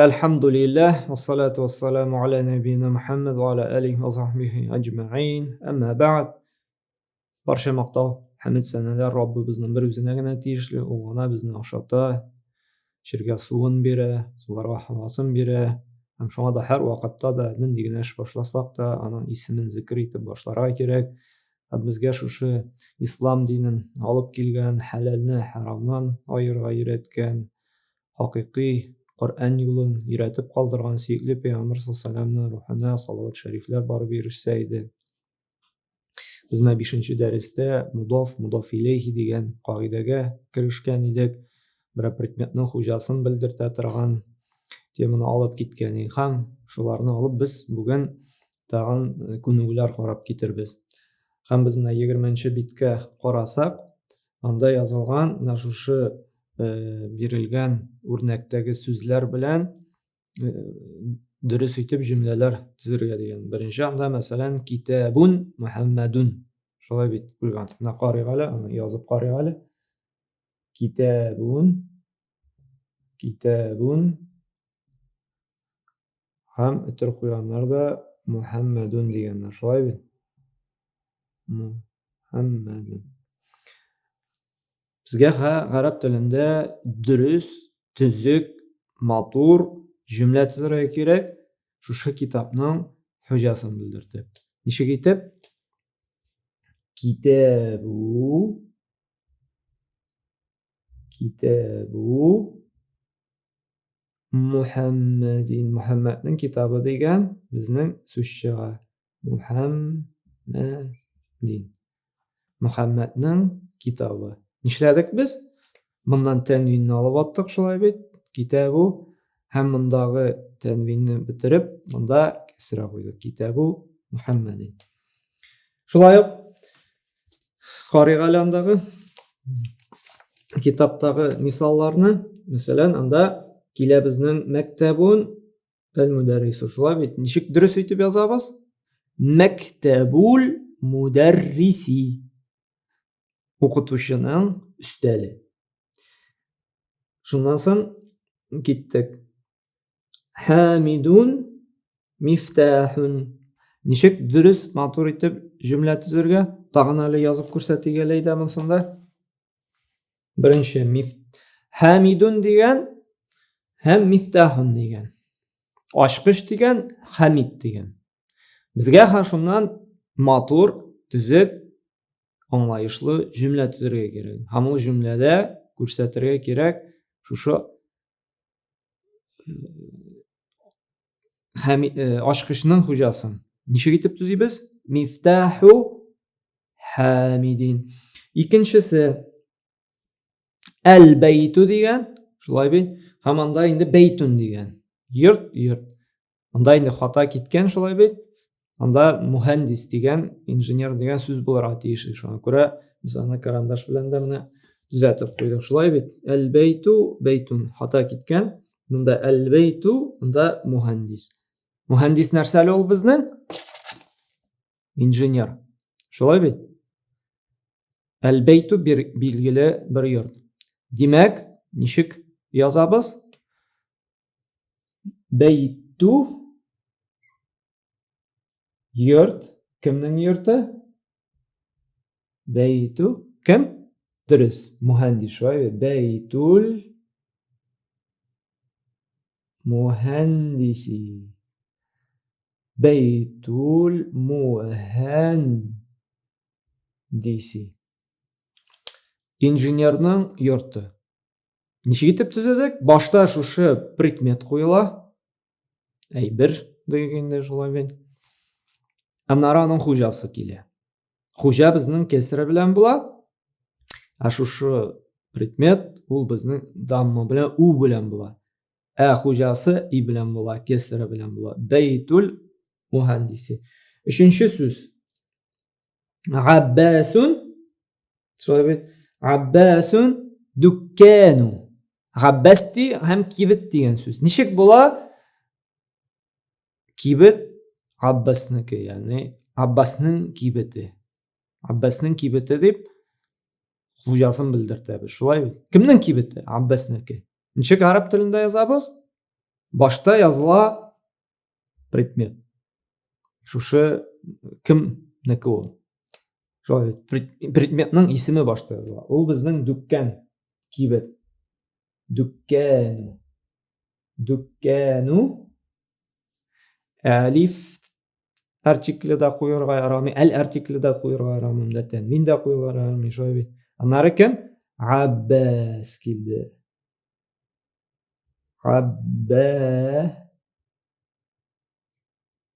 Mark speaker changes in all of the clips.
Speaker 1: Elhamdülillah ve salatu ve selamu ala nebiyina Muhammed ve ala alihi ve sahbihi ecma'in. Amma ba'd. Barcha maqtov, hamd sanalar Rabbimizning bir o'zigagina tegishli, u g'ana bizni oshota, shirga suvin bera, sularga havosin bera. Ham shunga da har vaqtda da dindigina ish boshlasak da ana ismin zikr etib boshlarga kerak. Bizga shu islom dinin olib kelgan halalni haromdan ayirgan haqiqiy Qur'on yo'lin yuratib qoldirgan suyukli payg'ambar sollallohu alayhi vasallamning ruhina salovat shariflar borib erishsa edi. Bizning 5-darsda mudof ilayhi degan qoidaga kirishgan edik. Bir predmetning xo'jasin bildirta turgan temani olib ketgan ham shularni olib biz bugun tag'in ko'ngillar qarab ketirmiz. Ham biz mana 20-bitga qarasak, unda yozilgan shu berilgan o'rnakdagi so'zlar bilan durust etib jumlalar tuzirga degan. Birinchi anda masalan kitabun Muhammadun shulay bitib qo'ygan. Mana qaraygali, uni yozib qaraygali. Kitabun ham o'tirib qo'yganlarda Muhammadun deganlar shulay bit. Muhammadun. Bizga arab tilida durust, tuzuk, motor jumla tuzirga kerak. Shu kitobning hujasini bildirdi. Nishga ketib kitabu Muhammadning kitobi degan bizning so'zchiga Muhammadning kitobi. Nishladik biz? Bundan tanvinni olib o'tdik shulay bit. Kitabu ham bundagi tanvinni bitirib, bunda kasra qo'ydik. Kitabu Muhammadin. Shulay qarigalandagi kitobdagi misollarni, masalan, unda kela bizning maktabun al-mudarris shulay bit. Nishik durust etib yozamiz? Maktabul mudarrisi. O'qituvchining ustali. Shundan so'ng ketdik. Hamidun miftahun. Nishik durust motor etib jumla tuzirga tag'inali yozib ko'rsatgalaydi bunsinda. Birinchi Hamidun degan ham miftahun degan. Ochqich degan Hamid degan. Bizga ham shundan motor tuzib anlayışlı jumla tuzirga kerak. Hamma jumlada ko'rsatirga kerak shu ochqichning xo'jasin. Nishga ketib tuzaymiz? Miftahu Hamidin. Ikkinchisi al-baytu degan, shulay bit. Hamanda endi baytun degan. Yurt. Unda endi xato ketgan shulay bit. Unda muhandis degan, injener degan so'z bo'lar atishi. Shunga ko'ra biz ana qarandosh bilan da buni tuzatib qo'ydik. Shulay bit. Al-baytu baytun xato ketgan. Bunda al-baytu, unda muhandis. Muhandis narsali ol bizning? Injener. Shulay bit. Al-baytu belgili bir yurt. Demak, nishik yozamiz? Baytu yurt. Kimning yurti? Baytu kim? Durust. Muhandis. Baytul muhandisi. Baytul muhandisi. Injenerning yurti. Nishga ketib tuzadik? Boshda shu predmet qo'yila. Bir deganda shulay men. Ananing xo'jasi kela. Xo'ja bizning kesra bilan bo'la. Shu predmet u bizning damma bilan u bilan bo'la. Xo'jasi i bilan bo'la, kesra bilan bo'la. Baytul muhandisi. Uchinchi so'z. Abbasun. Abbasun dukkanu. Abbasti ham kibit degan so'z. Nishik bo'la? Kibit Abbasniki, ya'ni Abbasning kibiti. Abbasning kibiti deb xo'jasini bildirdi. Shulay. Kimning kibiti? Abbasniki. Nishik arab tilida yozamiz? башта языла предмет. Шушы кимнеке ул? Предметның исеме башта языла. Ул безнең дүккән, кибет. Дүккәну. Дүккәну. Әлиф артикле да куярга ярамый, әл артикле да куярга ярамый, да тәнвин да куярга ярамый, шулай бит. Аннары кем? Аббас килде.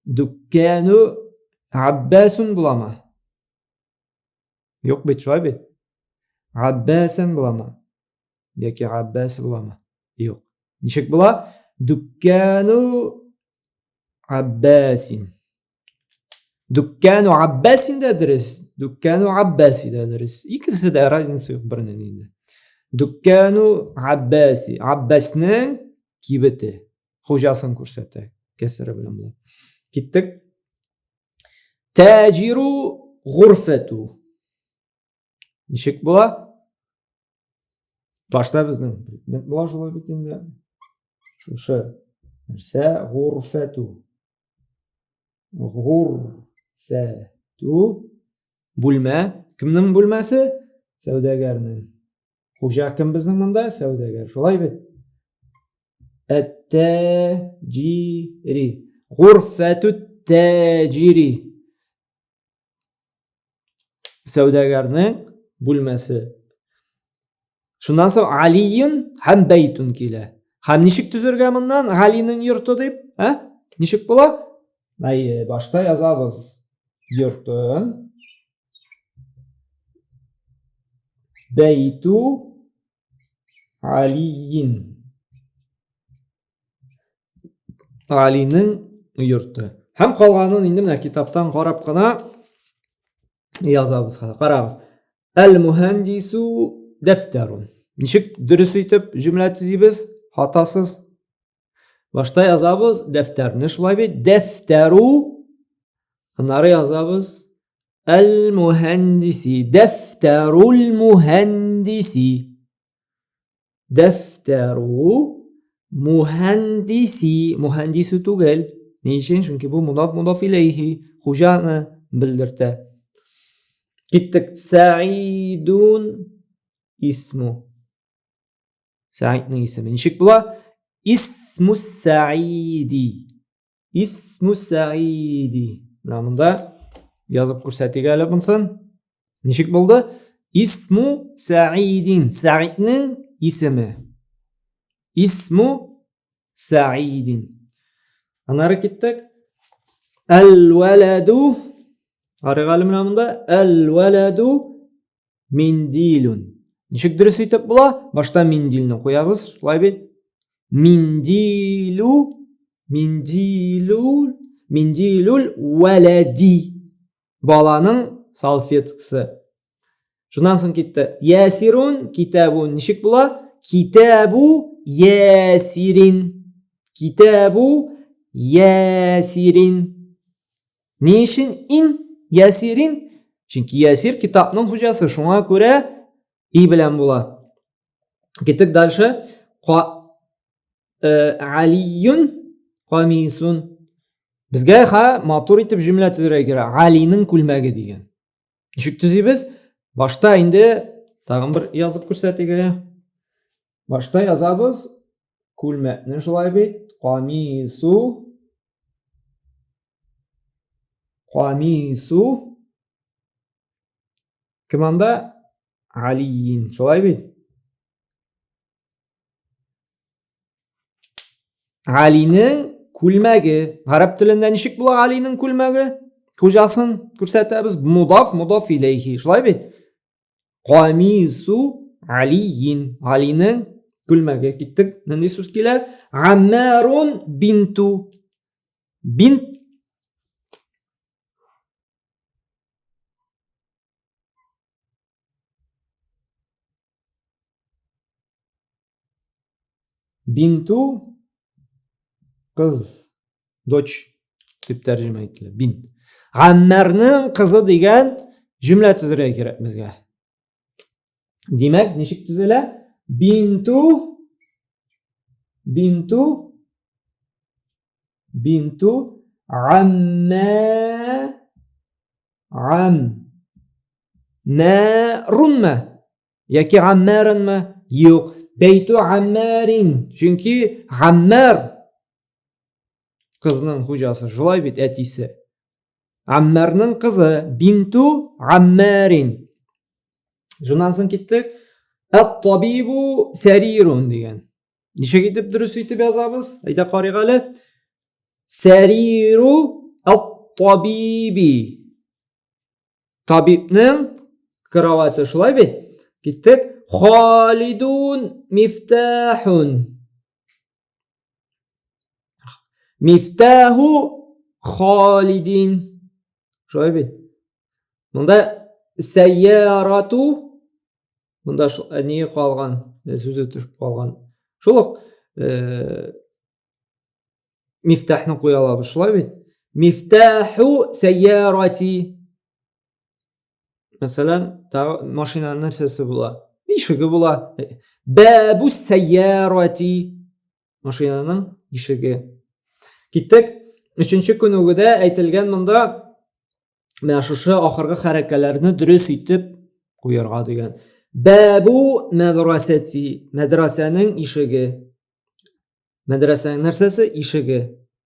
Speaker 1: Дүккәну Аббасун буламы? Юк бит, шулай бит. Аббасан буламы? Яки Аббас буламы? Юк. Ничек була? Дүккәну Аббасин. Дүккәну Аббасин да дөрес. Дүккәну Аббаси да дөрес. Икесе дә разница юк бернең инде. Дүккәну Аббаси. Аббасның кибете. Хуҗасын күрсәтә. Кәсере белән була. Киттек. Таҗиру гурфату. Ничек була? Башта безнең була шулай бит инде. Шушы нәрсә гурфату. Гурфату. Бүлмә. Кемнең бүлмәсе? Сәүдәгәрнең. Хуҗа кем безнең монда? Сәүдәгәр. Шулай бит. Ат-таҗири. Гурфату таҗири. Сәүдәгәрнең бүлмәсе. Шуннан соң Алиюн һәм бәйтун килә. Һәм ничек төзергә моннан Галинең йорты дип? Ничек була? Башта язабыз. Йортын. Бәйту Алиин. Алинең йорты. Һәм калганын инде менә китаптан карап кына язабыз. Карагыз. Әл-мухандису дәфтәрун. Ничек дөрес итеп җөмлә төзибез? Хатасыз. Башта язабыз дәфтәрне, шулай бит. Дәфтәру. Аннары язабыз әл-мухандиси. Дәфтәрул мухандиси. Дәфтәру мухандиси. Мухандису түгел. Ни өчен? Чөнки бу мудаф илейһи. Хуҗаны белдертә. Киттек. Саидун исму. Саидның исеме. Ничек була? Исму Саиди. Исму Саиди. Монда язып күрсәтик әле бунысын. Ничек булды? Исму Саидин. Саидның исеме. Исму Саидин. Аннары киттек. Әл-валаду. Арыгалы менә монда. Әл-валаду миндилун. Ничек дөрес итеп була? Башта миндилне куябыз, шулай бит. Миндилу. Миндилул валади. Баланың салфеткасы. Шуннан соң китте. Ясирун китабун. Ничек була? Китабу ясирин. Китабу ясирин. Ни өчен ин ясирин? Чөнки ясир китапның хуҗасы. Шуңа күрә и белән була. Киттек дальше. Алиюн камисун. Безгә матур итеп җөмлә төзергә кирәк. Алинең күлмәге дигән. Ничек төзибез? Башта инде тагын бер язып күрсәтик. Башта язабыз күлмәкне, шулай бит. Камису. Камису. Кем анда? Алиин. Шулай бит. Алинең күлмәге. Гарәп телендә ничек була Алинең күлмәге? Хуҗасын күрсәтәбез. Мудаф илейһи. Шулай бит. Камису Алиин. Алинең күлмәге. Киттек. Нинди сүз килә? Аммарун бинту. Бинту кыз. Доч дип тәрҗемә ителә. Бинт. Аммарның кызы дигән җөмлә төзергә кирәк безгә. Димәк, ничек төзелә? Бинту Bintu ammarunmi yoki ammarinmi? Yo'q. Beytu ammarin. Chunki Ammar qizning xo'jasi, shulay bit atisi. Ammarning qizi bintu ammarin. Shundan so'ng ketdik. At-tabibu sarirun degan. Nishaga deb durust aytib yozamiz? Ayta qarayqali. Sariru at-tabibi. Tabibning karavati, shulay bit. Ketdik. Xolidun miftahun. Miftahu Xolidin. Shulay bit. Bunda sayyaratu, bunda ne qolgan? So'zi tushib qolgan. Shuluq miftahni qo'ya olamiz, shulay bit. Miftahu sayyarati. Masalan, mashinaning narsasi bo'la. Eshigi bo'la. Babu sayyarati. Mashinaning eshigi. Ketdik. 3-kunugida aytilgan bunda mana shu oxirgi harakatlarni durust aytib qo'yarga degan. Babu madrasati. Madrasaning eshigi. Madrasaning narsasi eshigi.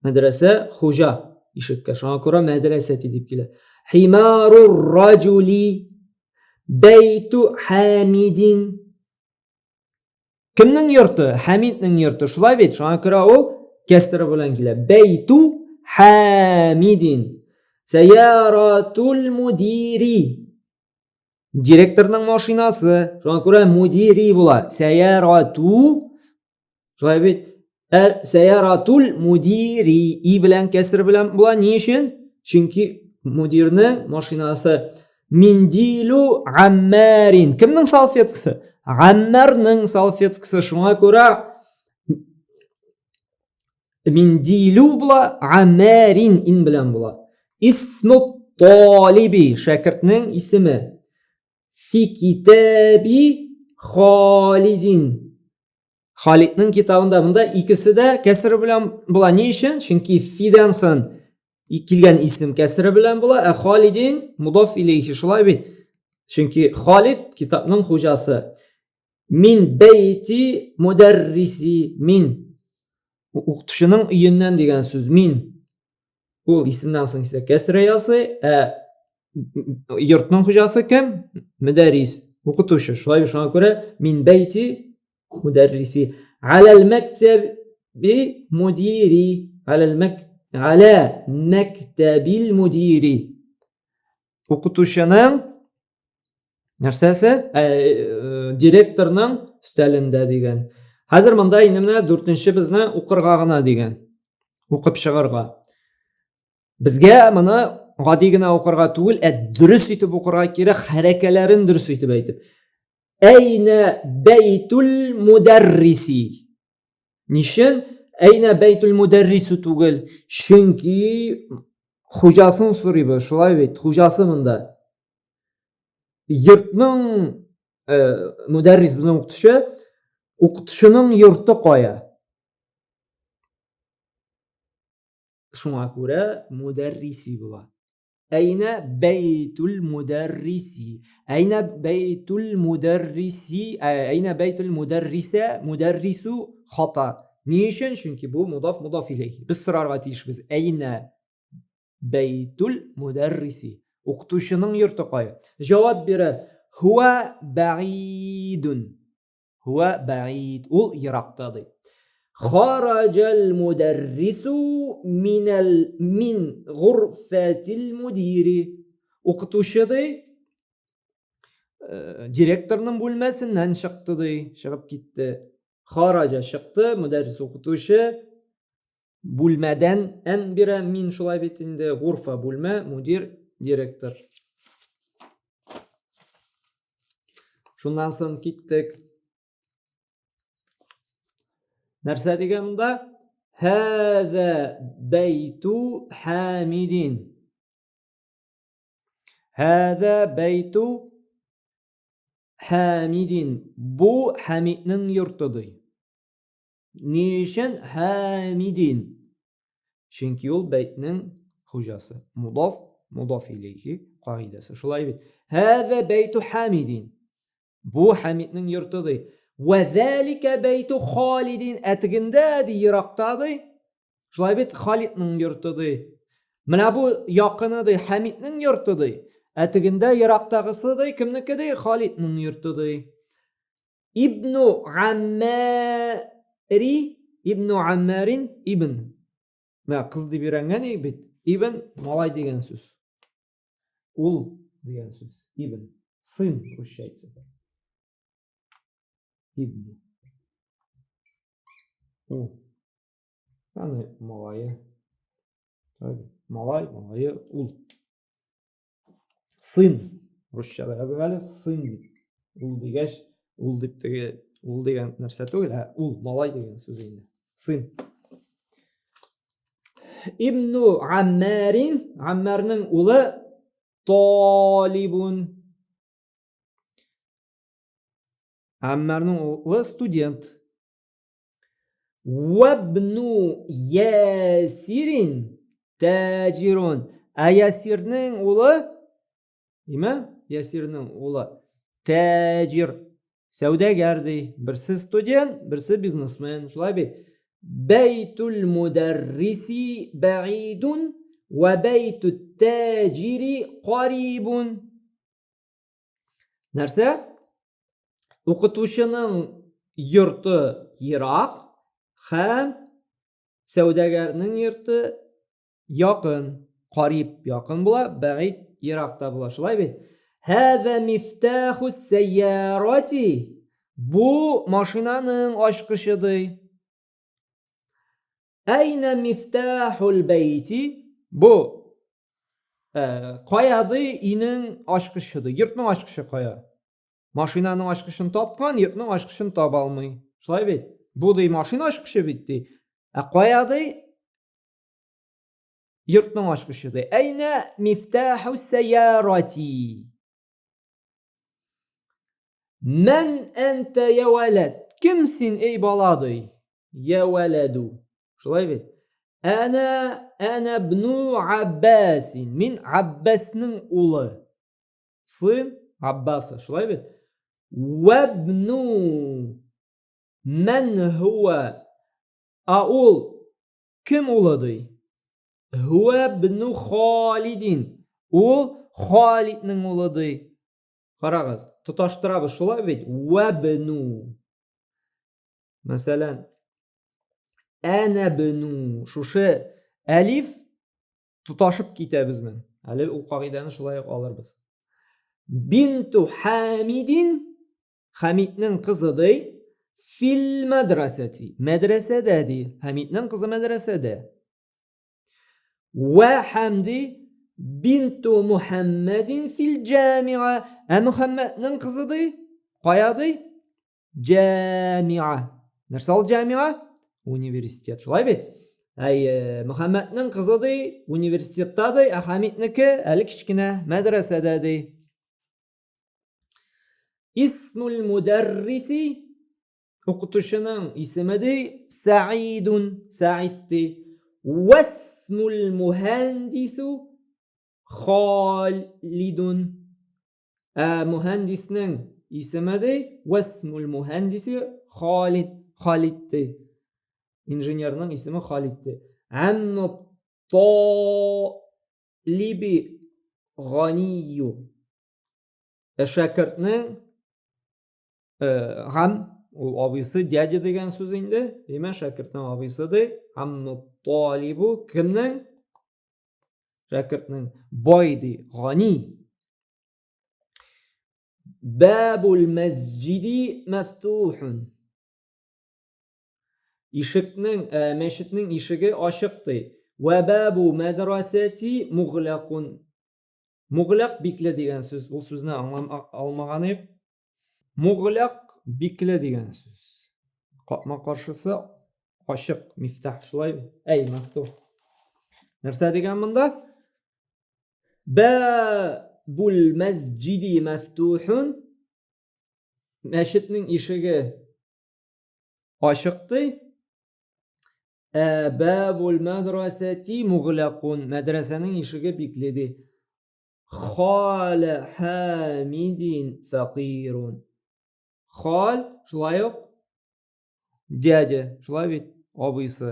Speaker 1: Madrasa xo'ja eshikka. Shunga ko'ra madrasati deb keladi. Himarur rajuli baytu hamidin. Kimning yurti? Hamidning yurti. Shulay bit. Shunga ko'ra u kasra bilan keladi. Baytu hamidin. Sayaratul mudiri. Direktorning mashinasi. Shunga ko'ra mudiri bo'ladi. Sayaratu. Shulay bit. Sayaratul mudiri. I bilan kasra bilan bo'ladi. Nima uchun? Chunki mudirning mashinasi. Mindilu ammarin. Kimning salfetkasi? Ammarning salfetkasi. Shunga ko'ra mindilu bo'la, ammarin in bilan bo'la. Ismu tolibi, shakirtning ismi. Fi kitabi Xolidin. Xolidning kitobida bunda ikkisida kasra bilan bo'la. Ne uchun? Chunki fidan so'ng kelgan ism kasra bilan bo'la. Xolidin mudof ilayhi, shulay bit. Chunki Xolid kitobning xo'jasi. Min bayti mudarrisi. Min o'qituvchining uyidan degan so'z. Min u ismdan so'ng esa kasra yosi. Yurtning xo'jasi kim? Mudarris, o'qituvchi. Shunga ko'ra min bayti mudarrisi. Alal maktabi mudiri. Ala maktabil mudiri. O'qituvchining narsasi direktorning stalinda degan. Hozir bunda endi 4-chi bizni o'qirg'ag'ina degan. O'qib chiqarga. Bizga mana oddiygina o'qirga tugul, durust etib o'qirga kerak, harakatlarini durust etib aytib. Ayna baytul mudarrisi. Nishin ayna baytul mudarrisu tugul. Chunki xo'jasin so'raydi, shulay bit. Xo'jasi bunda. Yurtning mudarris bizni o'qituvchining yurti qoya. Shunga ko'ra mudarrisi bo'la. Ayna baytul mudarrisi. Ayna baytul mudarrisi. Ayna baytul mudarrisa. Mudarrisu xata. Niçin? Chunki bu mudof ilayhi. Biz so'rarga tegishmiz. Ayna baytul mudarrisi. O'qituvchining yurti qoya. Javob bera. Huwa ba'idun. Huwa ba'id. U yiroqdadir. Kharajal mudarrisu min ghurfatil mudiri. O'qituvchi direktorning bo'lmasidan chiqdi, chiqib ketdi. Kharaja chiqdi, mudarris o'qituvchi bo'lmadan an bira min shulay bitindi. G'urfa bo'lma, mudir direktor. Shundan so'ng ketdik. Narsa deganda hada baytu hamidin. Hada baytu hamidin. Bu Hamidning yurtidir. Nishin hamidin. Чөнки ул бәйтнең хуҗасы. Мудаф, мудаф илейхи кагыйдәсе. Шулай бит. Һәза бәйту Хамидин. Бу Хамидның йортыдыр. Ва залика бәйту Халидин. Әтегендә ди ерактадыр. Шулай бит Халидның йортыдыр. Менә бу якыныдыр, Хамидның йортыдыр. Әтегендә ерактагысыдыр, кемнекедер? Халидның йортыдыр. Ибну Аммари, Ибну Аммарин, Ибн. Менә кыз дип өйрәнгән бит. Ибн малай дигән сүз. Ул дигән сүз. Ибн. Сын русча әйтсәк. Ибн. Ул. Аны малайы. Малай, малайы, ул. Сын. Русчада язган сын. Ул дигәч, ул дип теге, ул дигән нәрсә түгел, ул малай дигән сүз инде. Сын. Ибну Аммарин, Аммарның улы Талибун. Аммарның улы студент. Вабну Ясирин Таҗирун. Ясирның улы, име? Ясирның улы Таҗир, сәүдәгәрди. Берсе студент, берсе бизнесмен. Шулай бит. Бәйтул мударриси бәгидун ва бәйтут таҗири карибун. Нәрсә? Укытучының йорты ерак һәм сәүдәгәрнең йорты якын. Кариб якын була, бәгид еракта була. Шулай бит. Һәза мифтахус сайярати. Бу машинаның ачкычыдыр. Әйнә мифтахул бәйти? Бу каяды инең ачкычыдыр. Йортның ачкычы кая? Машинаның ачкычын тапкан, йортның ачкычын таба алмый. Шулай бит. Бу ди машина ачкычы бит. Каяды йортның ачкычыдыр. Әйнә мифтахус сайярати? Мән әнтә я валад? Ким син эй балады? Я валаду. Шулай бит. Әнә бну Аббасин. Мин Аббасның улы. Сын Аббасы. Шулай бит. Вабну мән хуа? Ул кем улыды? Вабну Халидин. Ул Халидның улыды. Карагыз, тоташтырабыз. Шулай бит. Вабну. Мәсәлән, әнә бну. Шушы әлиф тоташып китә безнең. Әле ул кагыйдәне шулай алырбыз. Бинту Хамидин. Хамидның кызыдыр. Фил мадрасати. Мәдрәсәдә ди. Хамидның кызы мәдрәсәдә. Ва Хамди бинту Мухаммадин фил җамиа. Мухаммадның кызыдыр. Каядыр? Җамиа. Нәрсә ул җамиа? Университет. Шулай бит. Мухаммадның кызыдыр, университеттадыр, Хамиднеке әле кичкенә мәдрәсәдәдер. Исмул мударриси. Укытучының исемедер Саидун. Саидди. Васмул мухандису Халидун. Мухандисның исемедер Васмул мухандиси Халид. Халидди. Инженерның исеме Халидди. Амму талиби ганию. Шәкертнең гам, ул абыйсы дядя дигән сүз инде. Демәк, шәкертнең абыйсыдыр. Амму талибу кемнең? Шәкертнең байды, гани. Бабул масҗиди мафтухун. Ишекнең, мәчетнең ишеге ачыктыр. Ва бабу мадрасати муглакун. Муглак бикле дигән сүз. Ул сүзне алмаганык. Муглак бикле дигән сүз. Капма каршысы ачык, мифтах. Шулай. Мафтух. Нәрсә дигән монда? Бабул масҗиди мафтухун. Мәчетнең ишеге ачыктыр. Babul madrasati mughlaqun. Madrasaning eshigi bekledi. Xol Hamidin faqirun. Xol shulay yo'q. Dядя, shulay bit, obisi.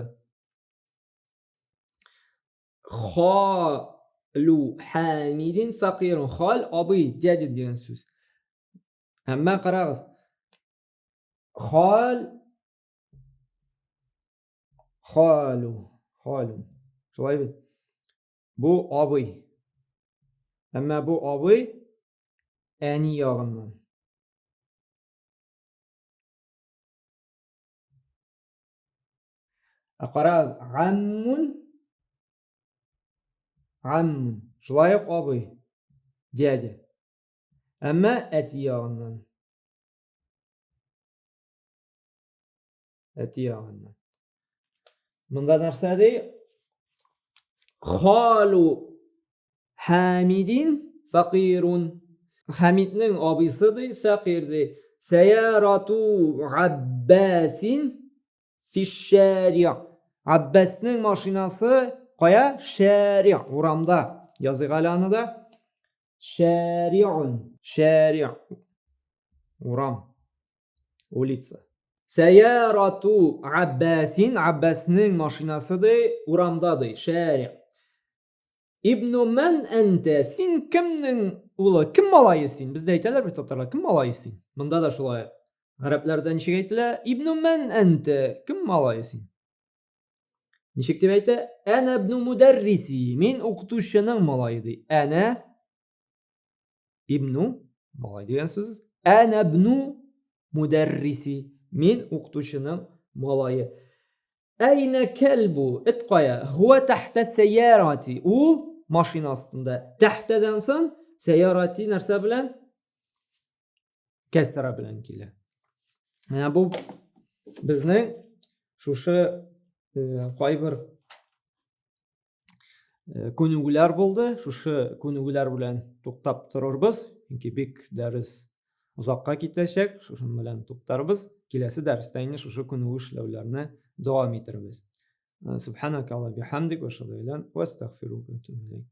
Speaker 1: Xolu Hamidin faqirun. Xol obi, dядя degan so'z. Hamma qarag'iz. Xol xolu. Shulay bit. Bu obi. Hamma bu obi ani yog'indan. Qarag'iz, ammun. Shulay yo'q obi, dядя. Hamma ati yog'indan. Bunda narsa dey? Xolu Hamidin faqirun. Hamidning obisi dey, faqir dey. Sayaratu Abbasin fi shari'. Abbasning mashinasi qoya? Shari', uramda. Yozig'alanida shari'un. Shari', uram, улица. Sayaratu Abbasin, Abbasning mashinasi dey, uramda dey, shari'. Ibnu man anta, sen kimning o'g'li, kim maloyisin? Bizda aytadilar bir tatarlar, kim maloyisin? Bunda da shulay. Arablarda nechik aytdilar? Ibnu man anta, kim maloyisin? Nechik deb aytdi? Ana ibnu mudarrisi, men o'qituvchining maloyi dey. Ana ibnu maloy degan so'z. Ana ibnu mudarrisi, men o'qituvchining maloyi. Ayna kalbu, it qoya? Huwa tahta sayyarati, u mashina ostida. Tahtadan so'ng sayyarati narsa bilan? Kasra bilan keladi. Mana bu bizning shusha qo'y bir ko'nuglar bo'ldi. Shusha ko'nuglar bilan to'xtab turarmiz. Chunki bek dars uzoqqa ketacak. Shuning bilan to'xtarmiz. Kelasi darsda yana shusha ko'nugu ishlovlarni davom ettiramiz. Subhanakalloh bihamdik va shukran va astagfiruka va atubu ilayk.